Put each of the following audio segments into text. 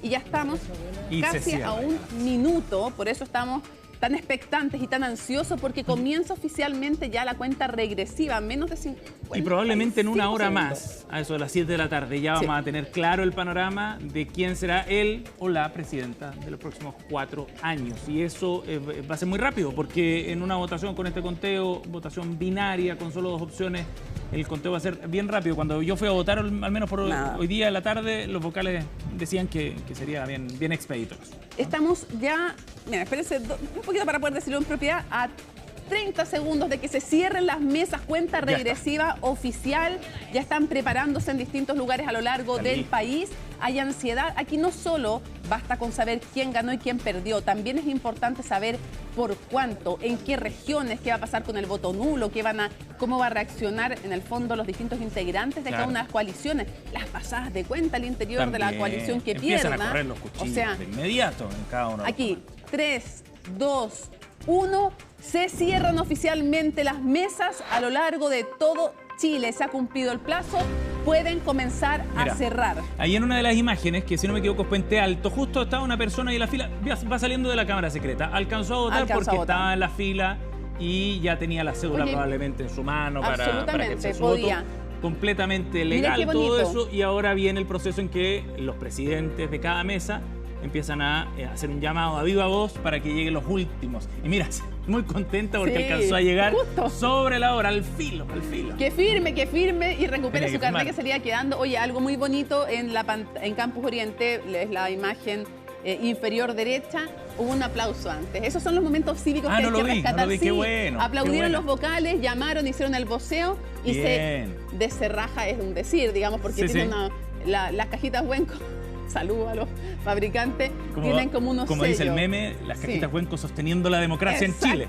y ya estamos casi a un minuto, por eso estamos tan expectantes y tan ansiosos, porque comienza oficialmente ya la cuenta regresiva, menos de 50. Y probablemente en una hora segundos. más, a eso de las 7 de la tarde, ya vamos a tener claro el panorama de quién será él o la presidenta de los próximos 4 años. Y eso va a ser muy rápido, porque en una votación con este conteo, votación binaria, con solo 2 opciones, el conteo va a ser bien rápido. Cuando yo fui a votar, al menos por hoy día en la tarde, los vocales decían que sería bien expedito. Estamos ya, mira, espérense un poquito para poder decirlo en propiedad, a 30 segundos de que se cierren las mesas, cuenta regresiva oficial. Ya están preparándose en distintos lugares a lo largo del país. Hay ansiedad. Aquí no solo basta con saber quién ganó y quién perdió, también es importante saber por cuánto, en qué regiones, qué va a pasar con el voto nulo, cómo va a reaccionar en el fondo los distintos integrantes de cada una de las coaliciones, las pasadas de cuenta al interior de la coalición que empiezan pierda. a correr los cuchillos de inmediato en cada uno. Aquí, 3, 2, 1, se cierran oficialmente las mesas a lo largo de todo Chile. Se ha cumplido el plazo, pueden comenzar a cerrar. Ahí en una de las imágenes, que si no me equivoco es Puente Alto, justo estaba una persona ahí en la fila, va saliendo de la cámara secreta, alcanzó a votar porque estaba en la fila y ya tenía la cédula probablemente en su mano para que su voto. Completamente legal todo eso, y ahora viene el proceso en que los presidentes de cada mesa empiezan a hacer un llamado a viva voz para que lleguen los últimos. Y mira, muy contenta porque alcanzó a llegar sobre la hora, al filo. Que firme y recupere su carnet que se le iba quedando. Oye, algo muy bonito en Campus Oriente, es la imagen inferior derecha, hubo un aplauso antes. Esos son los momentos cívicos que hay que rescatar. Qué bueno, aplaudieron los vocales, llamaron, hicieron el voceo y se descerraja, es un decir, digamos, porque tiene las cajitas Huenco. Saludos a los fabricantes, tienen como unos como sellos. Dice el meme, las cajitas Huenco sosteniendo la democracia en Chile.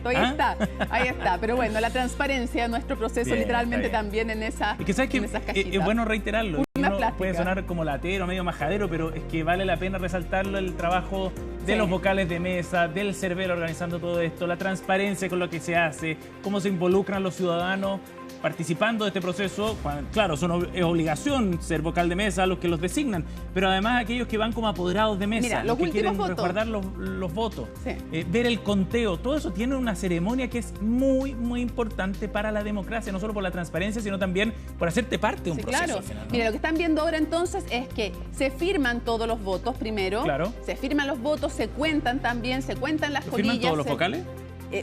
Ahí está. Pero bueno, la transparencia de nuestro proceso literalmente también en esas cajitas. Y que sabes que es bueno reiterarlo. Uno puede sonar como latero, medio majadero, pero es que vale la pena resaltarlo, el trabajo de los vocales de mesa, del Cervel organizando todo esto, la transparencia con lo que se hace, cómo se involucran los ciudadanos participando de este proceso. Claro, es obligación ser vocal de mesa a los que los designan, pero además aquellos que van como apoderados de mesa, los que quieren resguardar los votos, ver el conteo, todo eso tiene una ceremonia que es muy importante para la democracia, no solo por la transparencia, sino también por hacerte parte de un proceso al final, ¿no? Mira, lo que están viendo ahora entonces es que se firman todos los votos primero, se firman los votos, se cuentan también, se cuentan las colillas. ¿Firman todos los vocales?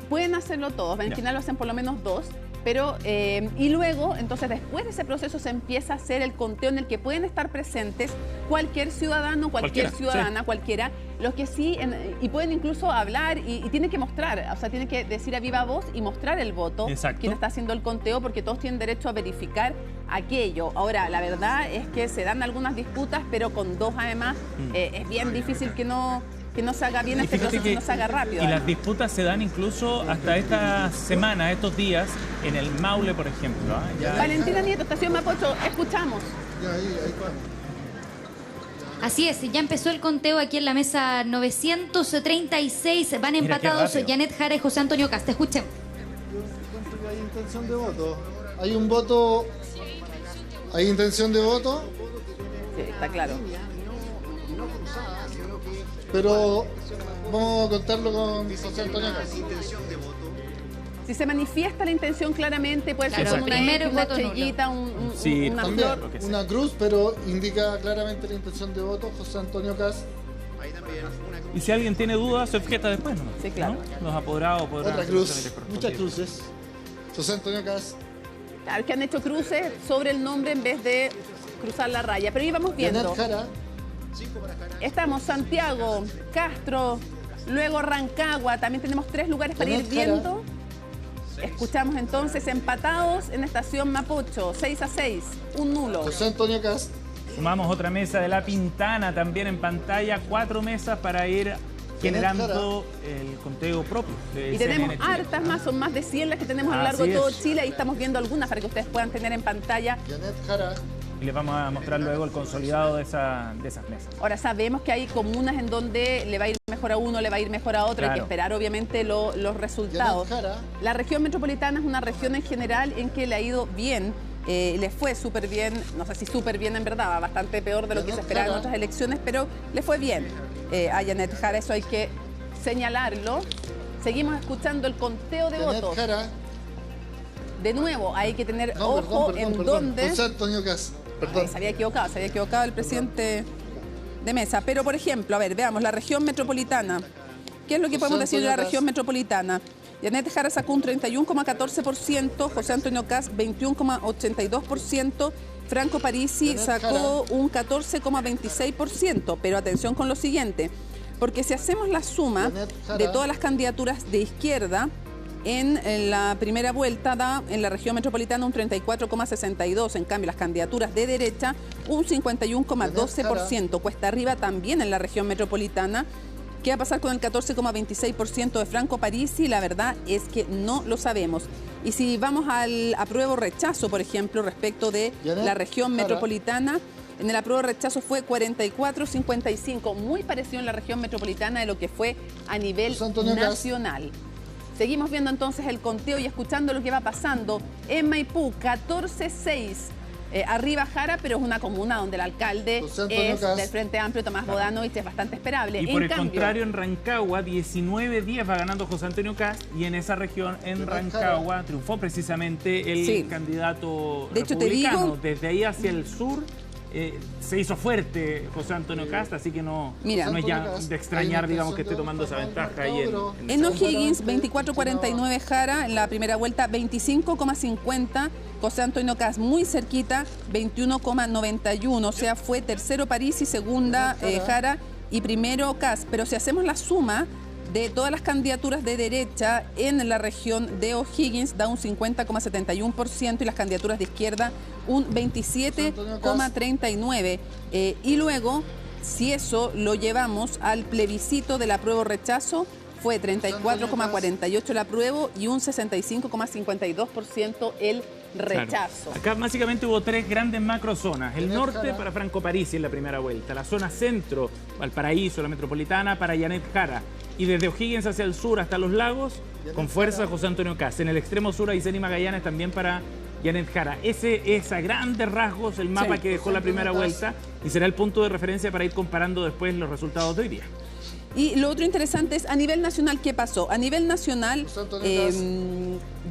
Pueden hacerlo todos, en general lo hacen por lo menos 2. Pero, y luego, entonces, después de ese proceso se empieza a hacer el conteo en el que pueden estar presentes cualquier ciudadano, cualquier ciudadana, cualquiera, los que sí, y pueden incluso hablar y tienen que mostrar, o sea, tienen que decir a viva voz y mostrar el voto, quien está haciendo el conteo, porque todos tienen derecho a verificar aquello. Ahora, la verdad es que se dan algunas disputas, pero con 2 además, es bien difícil que no se haga bien este proceso, que no se haga rápido. Y las disputas se dan incluso hasta esta semana, estos días, en el Maule, por ejemplo. Valentina Nieto, Estación Mapocho, escuchamos. Así es, ya empezó el conteo aquí en la mesa 936, van empatados Janet Jara y José Antonio Cast. Escuchen. Yo encuentro que hay intención de voto. Hay un voto, hay intención de voto. Sí, está claro. Pero vamos a contarlo con José Antonio Cast. Si se manifiesta la intención claramente, puede ser con una estrellita, una flor. Una cruz, pero indica claramente la intención de voto, José Antonio Cast. Y si alguien tiene dudas, se objeta después, ¿no? Sí, claro. Los apoderados podrán... Otra cruz, muchas cruces. José Antonio Cast. Claro, que han hecho cruces sobre el nombre en vez de cruzar la raya. Pero íbamos viendo. Estamos Santiago, Castro, luego Rancagua. También tenemos 3 lugares para ir viendo. Escuchamos entonces empatados en Estación Mapocho, 6-6, un nulo. José Antonio Cast. Sumamos otra mesa de La Pintana también en pantalla, 4 mesas para ir generando el conteo propio. Y tenemos hartas más, son más de 100 las que tenemos a lo largo de todo Chile. Ahí estamos viendo algunas para que ustedes puedan tener en pantalla. Janet Jara. Y les vamos a mostrar luego el consolidado de esas mesas. Ahora sabemos que hay comunas en donde le va a ir mejor a uno, le va a ir mejor a otro. Hay que esperar obviamente los resultados. La región metropolitana es una región en general en que le ha ido bien le fue súper bien, no sé si súper bien en verdad, bastante peor de lo que se esperaba en otras elecciones, pero le fue bien a Janet Jara, eso hay que señalarlo. Seguimos escuchando el conteo de votos. Jara. De nuevo, hay que tener ojo en dónde... José Antonio Cast, perdón. Se había equivocado el presidente de mesa. Pero, por ejemplo, a ver, veamos, la región metropolitana. ¿Qué es lo que podemos decir de la región metropolitana? Janet Jara sacó un 31,14%, José Antonio Cast 21,82%, Franco Parisi sacó un 14,26%. Pero atención con lo siguiente, porque si hacemos la suma de todas las candidaturas de izquierda, en la primera vuelta da en la región metropolitana un 34,62%. En cambio, las candidaturas de derecha, un 51,12%. Cuesta arriba también en la región metropolitana. ¿Qué va a pasar con el 14,26% de Franco Parisi? La verdad es que no lo sabemos. Y si vamos al apruebo-rechazo, por ejemplo, respecto de la región metropolitana, en el apruebo-rechazo fue 44,55%. Muy parecido en la región metropolitana de lo que fue a nivel nacional. Seguimos viendo entonces el conteo y escuchando lo que va pasando. En Maipú, 14,6%. Arriba Jara, pero es una comuna donde el alcalde es del Frente Amplio, Tomás Bodanovich, es bastante esperable. Y por el contrario, en Rancagua, 19-10 va ganando José Antonio Cast, y en esa región, en Rancagua, triunfó precisamente el candidato republicano. Desde ahí hacia el sur se hizo fuerte José Antonio Cast, así que no es ya de extrañar, digamos, que esté tomando esa ventaja ahí en O'Higgins, 24,49 Jara, en la primera vuelta 25,50, José Antonio Cast muy cerquita, 21,91, o sea, fue tercero Parisi, segunda Jara y primero Cast. Pero si hacemos la suma de todas las candidaturas de derecha en la región de O'Higgins, da un 50,71%, y las candidaturas de izquierda un 27,39%. Y luego, si eso lo llevamos al plebiscito del apruebo-rechazo, fue 34,48% el apruebo y un 65,52% el rechazo. Claro. Acá básicamente hubo tres grandes macrozonas. El norte para Franco Parisi en la primera vuelta, la zona centro, Valparaíso, la metropolitana, para Janet Jara, y desde O'Higgins hacia el sur hasta Los Lagos, con fuerza José Antonio Cast. En el extremo sur, Aysén y Magallanes también para Janet Jara. Ese es a grandes rasgos el mapa que dejó la primera vuelta, y será el punto de referencia para ir comparando después los resultados de hoy día. Y lo otro interesante es a nivel nacional, ¿qué pasó? A nivel nacional,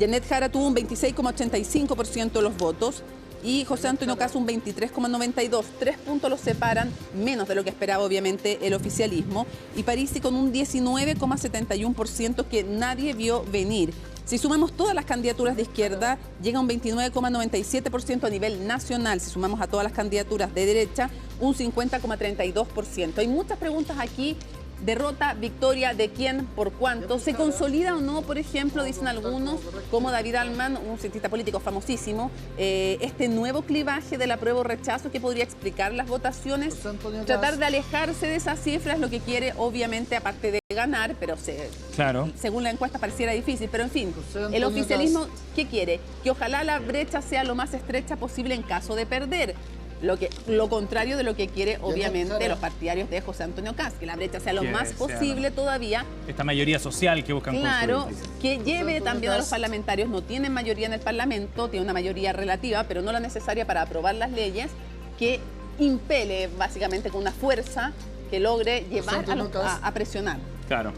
Janet Jara tuvo un 26,85% de los votos y José Antonio Cast un 23,92%. 3 puntos los separan, menos de lo que esperaba obviamente el oficialismo. Y Parisi con un 19,71% que nadie vio venir. Si sumamos todas las candidaturas de izquierda, llega a un 29,97% a nivel nacional. Si sumamos a todas las candidaturas de derecha, un 50,32%. Hay muchas preguntas aquí. Derrota, victoria, ¿de quién? ¿Por cuánto? ¿Se consolida o no, por ejemplo, dicen algunos, como David Alman, un cientista político famosísimo, este nuevo clivaje del apruebo-rechazo que podría explicar las votaciones? Tratar de alejarse de esas cifras, lo que quiere, obviamente, aparte de ganar, pero según la encuesta pareciera difícil. Pero, en fin, el oficialismo, ¿qué quiere? Que ojalá la brecha sea lo más estrecha posible en caso de perder. Lo contrario de lo que quiere, obviamente, los partidarios de José Antonio Cast, que la brecha sea lo más posible todavía. Esta mayoría social que buscan construir. Que lleve también a los parlamentarios. No tienen mayoría en el Parlamento, tiene una mayoría relativa, pero no la necesaria para aprobar las leyes, que impele básicamente con una fuerza que logre llevar a presionar. Claro.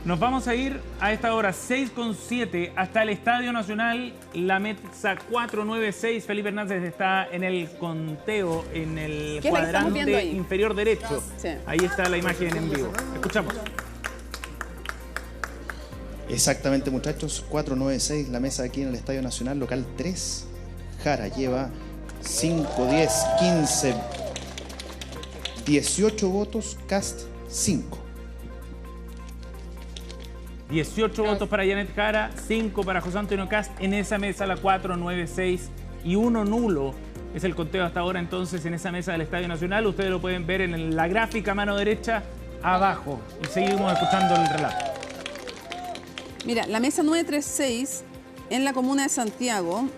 Nos vamos a ir a esta hora 6:07 hasta el Estadio Nacional, la mesa 496. Felipe Hernández está en el conteo, en el cuadrante inferior derecho. Sí. Ahí está la imagen en vivo. Escuchamos. Exactamente, muchachos, 496, la mesa aquí en el Estadio Nacional, local 3. Jara lleva 5, 10, 15, 18 votos, Cast 5. 18 votos para Janet Jara, 5 para José Antonio Cast en esa mesa, la 496, y 1 nulo. Es el conteo hasta ahora entonces en esa mesa del Estadio Nacional. Ustedes lo pueden ver en la gráfica a mano derecha abajo. Y seguimos escuchando el relato. Mira, la mesa 936 en la comuna de Santiago,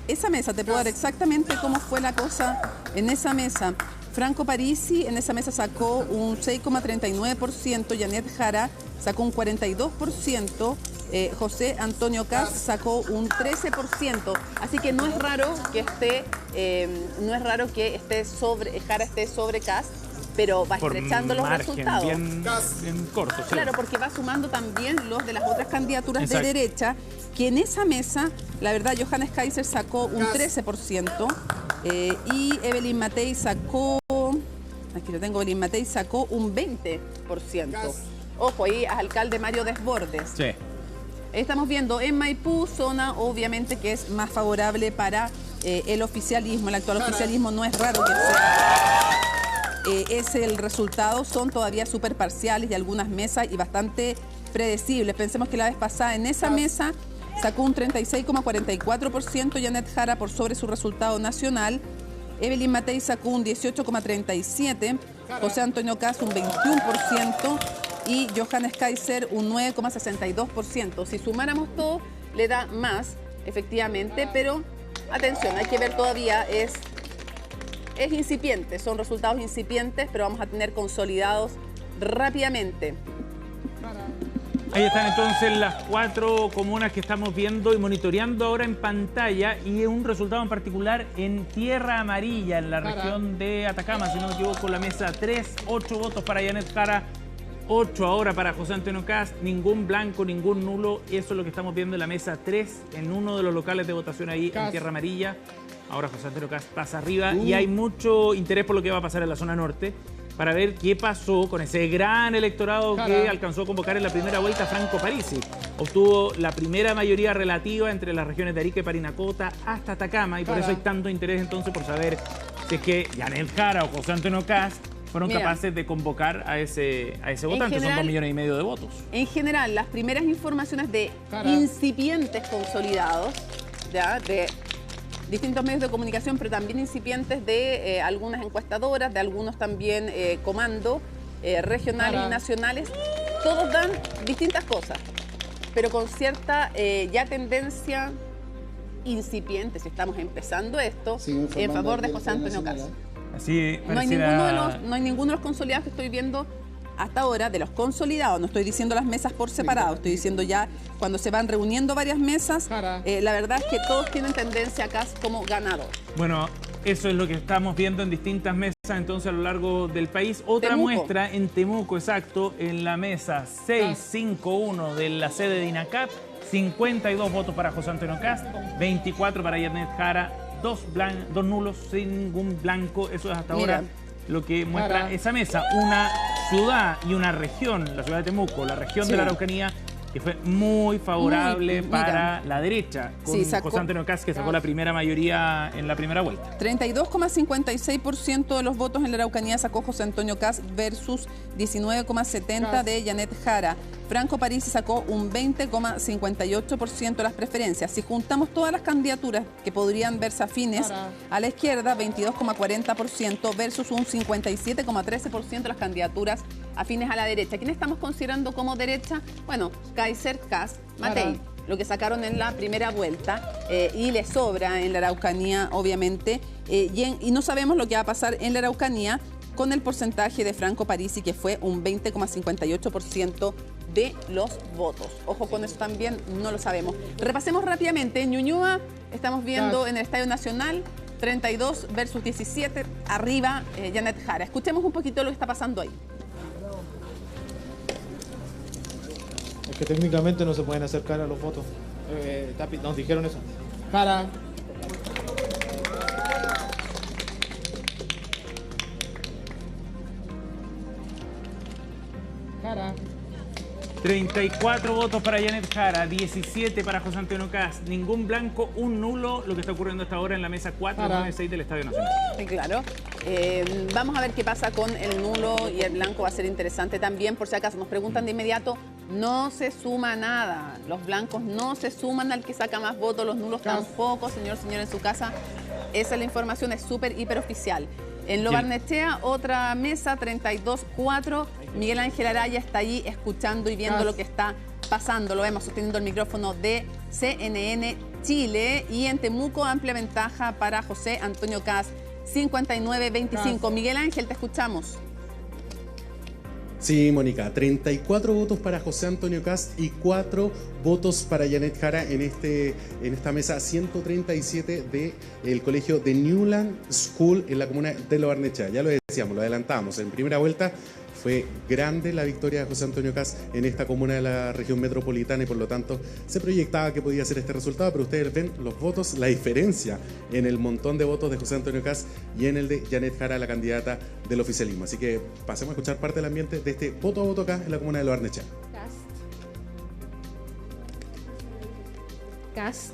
esa mesa te puedo dar exactamente cómo fue la cosa en esa mesa. Franco Parisi en esa mesa sacó un 6,39%, Janet Jara sacó un 42%, José Antonio Kast sacó un 13%. Así que no es raro que Jara esté sobre Kast, pero va estrechando los resultados. Bien corto. Claro, porque va sumando también los de las otras candidaturas de derecha, que en esa mesa, la verdad, Johannes Kaiser sacó un 13%, y Evelyn Matei sacó, aquí lo tengo, Evelyn Matei sacó un 20%. Ojo, ahí es alcalde Mario Desbordes. Sí. Estamos viendo en Maipú, zona obviamente que es más favorable para el oficialismo, el actual oficialismo. No es raro que sea ese el resultado, son todavía súper parciales y algunas mesas y bastante predecibles. Pensemos que la vez pasada en esa mesa sacó un 36,44% Janet Jara por sobre su resultado nacional. Evelyn Matei sacó un 18,37%, José Antonio Kast un 21% y Johannes Kaiser un 9,62%. Si sumáramos todo, le da más, efectivamente, pero atención, hay que ver todavía, es incipiente, son resultados incipientes, pero vamos a tener consolidados rápidamente. Ahí están entonces las 4 comunas que estamos viendo y monitoreando ahora en pantalla, y un resultado en particular en Tierra Amarilla, en la región de Atacama, si no me equivoco, la mesa 3, 8 votos para Janet Jara, 8 ahora para José Antonio Kast, ningún blanco, ningún nulo. Eso es lo que estamos viendo en la mesa 3, en uno de los locales de votación ahí en Tierra Amarilla. Ahora José Antonio Kast pasa arriba y hay mucho interés por lo que va a pasar en la zona norte, para ver qué pasó con ese gran electorado que alcanzó a convocar en la primera vuelta Franco Parisi. Obtuvo la primera mayoría relativa entre las regiones de Arica y Parinacota hasta Atacama, y por eso hay tanto interés entonces por saber si es que Janet Jara o José Antonio Kast fueron capaces de convocar a ese votante. Son 2,5 millones de votos. En general, las primeras informaciones de incipientes consolidados, ¿ya?, de distintos medios de comunicación, pero también incipientes de algunas encuestadoras, de algunos también comandos regionales y nacionales, todos dan distintas cosas, pero con cierta ya tendencia incipiente, si estamos empezando esto, en favor de José Antonio Kast. Así no hay ninguno de los consolidados que estoy viendo hasta ahora, de los consolidados. No estoy diciendo las mesas por separado, estoy diciendo ya cuando se van reuniendo varias mesas, la verdad es que todos tienen tendencia a Kast como ganador. Bueno, eso es lo que estamos viendo en distintas mesas entonces a lo largo del país. Otra muestra en Temuco, exacto, en la mesa 651 de la sede de INACAP, 52 votos para José Antonio Kast, 24 para Janet Jara, 2 nulos, sin ningún blanco. Eso es hasta ahora lo que muestra esa mesa. Una ciudad y una región, la ciudad de Temuco, la región de la Araucanía, que fue muy favorable para la derecha, con José Antonio Kast, que sacó la primera mayoría en la primera vuelta. 32,56% de los votos en la Araucanía sacó José Antonio Kast versus 19,70% de Janet Jara. Franco Parisi sacó un 20,58% de las preferencias. Si juntamos todas las candidaturas que podrían verse afines a la izquierda, 22,40% versus un 57,13% de las candidaturas afines a la derecha. ¿Quién estamos considerando como derecha? Bueno, Kaiser, Kast, Matei, lo que sacaron en la primera vuelta, y le sobra en la Araucanía, obviamente, y no sabemos lo que va a pasar en la Araucanía con el porcentaje de Franco Parisi, que fue un 20,58% de los votos. Ojo con eso también, no lo sabemos. Repasemos rápidamente. En Ñuñoa estamos viendo en el Estadio Nacional 32 versus 17, arriba Janet Jara. Escuchemos un poquito lo que está pasando ahí. Es que técnicamente no se pueden acercar a los votos. Nos dijeron eso. Jara. Jara. 34 votos para Janet Jara, 17 para José Antonio Kast, ningún blanco, un nulo, lo que está ocurriendo hasta ahora en la mesa 496 del Estadio Nacional. Sí, claro. Vamos a ver qué pasa con el nulo y el blanco, va a ser interesante también, por si acaso nos preguntan de inmediato, no se suma nada, los blancos no se suman al que saca más votos, los nulos tampoco, señor en su casa, esa es la información, es súper, hiper oficial. En Lo Barnechea, otra mesa, 32-4. Miguel Ángel Araya está allí escuchando y viendo lo que está pasando. Lo vemos sosteniendo el micrófono de CNN Chile. Y en Temuco, amplia ventaja para José Antonio Kast, 59-25. Miguel Ángel, te escuchamos. Sí, Mónica, 34 votos para José Antonio Kast y 4 votos para Janet Jara en esta mesa 137 del colegio de Newland School en la comuna de Lo Barnechea. Ya lo decíamos, lo adelantamos. En primera vuelta fue grande la victoria de José Antonio Kast en esta comuna de la región metropolitana y por lo tanto se proyectaba que podía ser este resultado, pero ustedes ven los votos, la diferencia en el montón de votos de José Antonio Kast y en el de Janet Jara, la candidata del oficialismo. Así que pasemos a escuchar parte del ambiente de este voto a voto acá en la comuna de Lo Barnechea. Kast.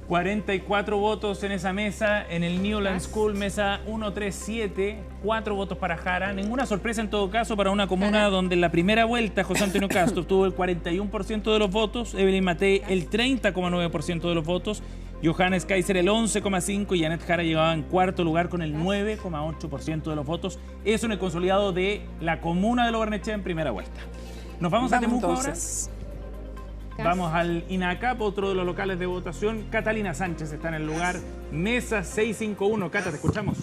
44 votos en esa mesa, en el Newland School, mesa 137, 4 votos para Jara. Ninguna sorpresa en todo caso para una comuna donde en la primera vuelta José Antonio Kast obtuvo el 41% de los votos, Evelyn Matei el 30,9% de los votos, Johannes Kaiser el 11,5% y Janet Jara llegaba en cuarto lugar con el 9,8% de los votos. Eso en el consolidado de la comuna de Lo Barnechea en primera vuelta. Nos vamos a Temuco entonces. Ahora. Vamos al INACAP, otro de los locales de votación. Catalina Sánchez está en el lugar, mesa 651. Cata, te escuchamos.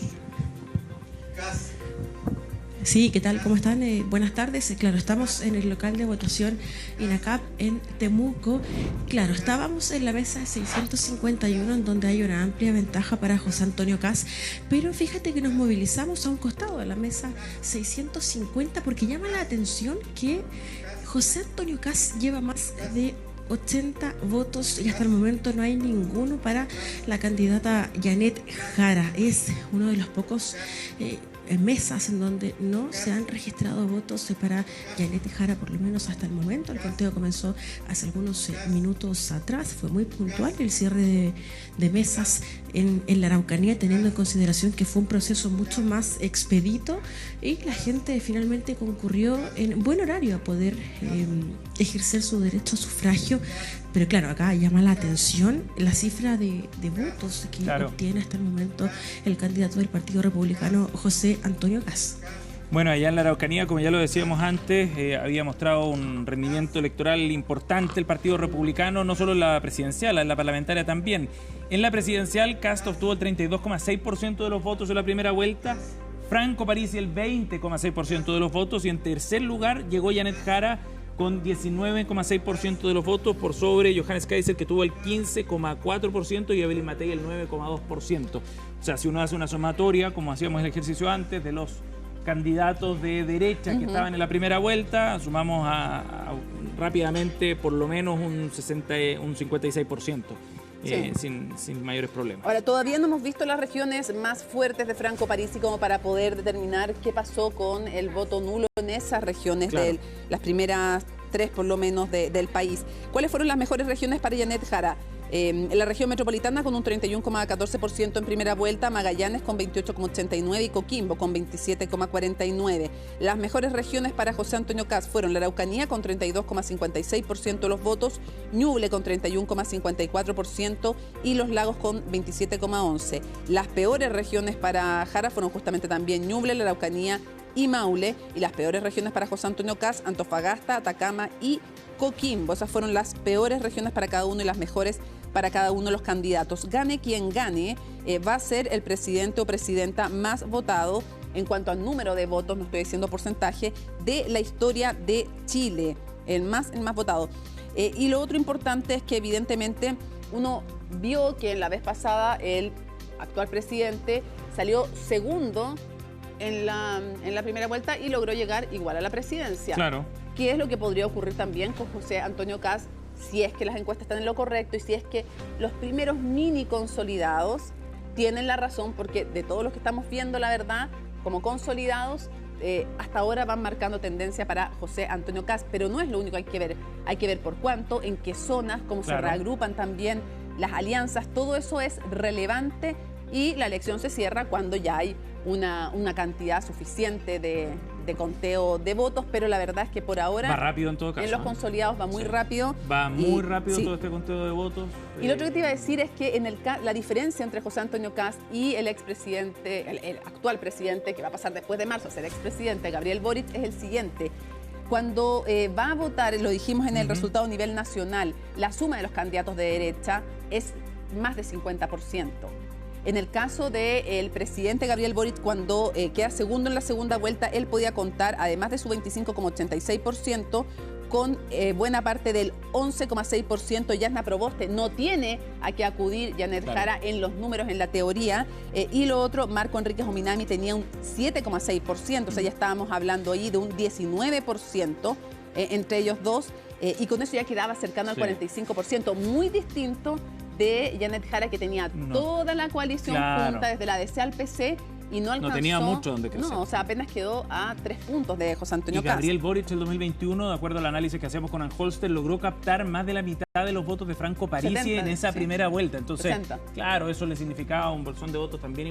Sí, ¿qué tal? ¿Cómo están? Buenas tardes. Claro, estamos en el local de votación INACAP en Temuco. Claro, estábamos en la mesa 651, en donde hay una amplia ventaja para José Antonio Kast, pero fíjate que nos movilizamos a un costado de la mesa 650 porque llama la atención que José Antonio Kast lleva más de 80 votos y hasta el momento no hay ninguno para la candidata Janet Jara. Es uno de los pocos mesas en donde no se han registrado votos para Janet Jara, por lo menos hasta el momento. El conteo comenzó hace algunos minutos atrás, fue muy puntual el cierre de mesas en la Araucanía, teniendo en consideración que fue un proceso mucho más expedito y la gente finalmente concurrió en buen horario a poder ejercer su derecho a sufragio. Pero claro, acá llama la atención la cifra de votos que obtiene hasta el momento el candidato del Partido Republicano, José Antonio Kast. Bueno, allá en la Araucanía, como ya lo decíamos antes, había mostrado un rendimiento electoral importante el Partido Republicano, no solo en la presidencial, en la parlamentaria también. En la presidencial, Kast obtuvo el 32,6% de los votos en la primera vuelta, Franco Parisi el 20,6% de los votos y en tercer lugar llegó Janet Jara con 19,6% de los votos por sobre Johannes Kaiser, que tuvo el 15,4% y Evelyn Matei el 9,2%. O sea, si uno hace una sumatoria, como hacíamos el ejercicio antes, de los candidatos de derecha que estaban en la primera vuelta, sumamos rápidamente por lo menos un 56%. Sin mayores problemas. Ahora, todavía no hemos visto las regiones más fuertes de Franco Parisi como para poder determinar qué pasó con el voto nulo en esas regiones, de las primeras 3 por lo menos del país. ¿Cuáles fueron las mejores regiones para Janet Jara? La región metropolitana con un 31,14% en primera vuelta, Magallanes con 28,89% y Coquimbo con 27,49%. Las mejores regiones para José Antonio Kast fueron la Araucanía con 32,56% de los votos, Ñuble con 31,54% y Los Lagos con 27,11%. Las peores regiones para Jara fueron justamente también Ñuble, la Araucanía y Maule, y las peores regiones para José Antonio Kast, Antofagasta, Atacama y Coquimbo. Esas fueron las peores regiones para cada uno y las mejores para cada uno de los candidatos. Gane quien gane, va a ser el presidente o presidenta más votado en cuanto al número de votos, no estoy diciendo porcentaje, de la historia de Chile, el más votado. Y lo otro importante es que evidentemente uno vio que en la vez pasada el actual presidente salió segundo en la primera vuelta y logró llegar igual a la presidencia. Claro. ¿Qué es lo que podría ocurrir también con José Antonio Kast si es que las encuestas están en lo correcto y si es que los primeros mini consolidados tienen la razón? Porque de todos los que estamos viendo, la verdad, como consolidados, hasta ahora van marcando tendencia para José Antonio Kast, pero no es lo único que hay que ver. Hay que ver por cuánto, en qué zonas, cómo se reagrupan también las alianzas. Todo eso es relevante y la elección se cierra cuando ya hay una cantidad suficiente de conteo de votos, pero la verdad es que por ahora va rápido en todo caso, en los consolidados va muy rápido. Va muy rápido todo este conteo de votos. Y lo otro que te iba a decir es que la diferencia entre José Antonio Kast y el expresidente, el actual presidente, que va a pasar después de marzo a ser expresidente, Gabriel Boric, es el siguiente. Cuando va a votar, lo dijimos en el resultado a nivel nacional, la suma de los candidatos de derecha es más de 50%. En el caso del presidente Gabriel Boric, cuando queda segundo en la segunda vuelta, él podía contar, además de su 25,86%, con buena parte del 11,6%. Yasna Proboste no tiene a qué acudir Janet Jara en los números, en la teoría. Y lo otro, Marco Enríquez Ominami tenía un 7,6%, o sea, ya estábamos hablando ahí de un 19% entre ellos dos. Y con eso ya quedaba cercano al 45%, muy distinto de Janet Jara, que tenía toda la coalición junta, desde la DC al PC, y no alcanzó. No tenía mucho donde crecer. No, o sea, apenas quedó a 3 puntos de José Antonio Kast. Gabriel Boric, el 2021, de acuerdo al análisis que hacemos con Anholster, logró captar más de la mitad de los votos de Franco Parisi en esa primera vuelta. Entonces, 60. claro, eso le significaba un bolsón de votos también